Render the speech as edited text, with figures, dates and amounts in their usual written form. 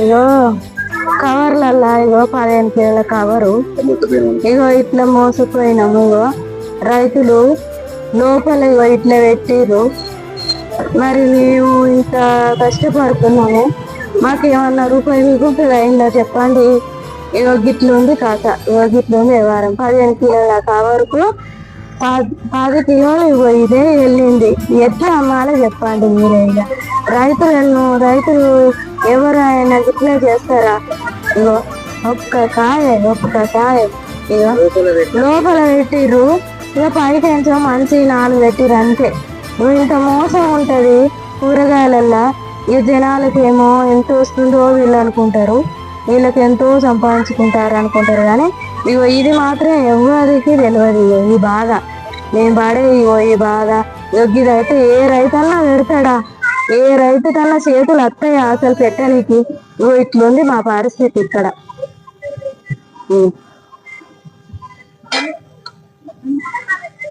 ఇగో కవర్లల్లా ఇగో 15 కిలోల కవరు ఇగో ఇట్లా మోసపోయినాము. ఇగో రైతులు లోపల ఇగో ఇట్లా పెట్టిర్రు. మరి మేము ఇంత కష్టపడుతున్నాము, మాకు ఏమన్నా రూపాయి మిగులుతుంది అయిందా చెప్పండి. ఇగో గిట్లుంది కథ, ఇగో గిట్లుంది వ్యవహారం. 15 కిలోల కవరుకు 10 కిలోలు ఇగో ఇదే వెళ్ళింది. ఎట్లా అమ్మాలో చెప్పండి మీరే. ఇక రైతులు ఎవరైనా గిట్లే చేస్తారా? ఇగో ఒక్క కాయ ఇగో లోపల పెట్టిర్రు. ఇక పైకి ఎంతో మంచి 4 పెట్టిర్రు అంతే. ఇంత మోసం ఉంటది కూరగాయలల్లా. ఇక జనాలకి ఏమో ఎంత వస్తుందో వీళ్ళు అనుకుంటారు, వీళ్ళకి ఎంతో సంపాదించుకుంటారు అనుకుంటారు. కానీ ఇగో ఇది మాత్రం ఎవరికి తెలియదు. ఈ బాధ నేను పడే ఈ బాధ ఇదైతే ఏ రైతన్నా పెడతాడా? ఏ రైతు కన్నా చేతులు వస్తాయా అసలు పెట్టడానికి? ఇట్లుంది మా పరిస్థితి ఇక్కడ.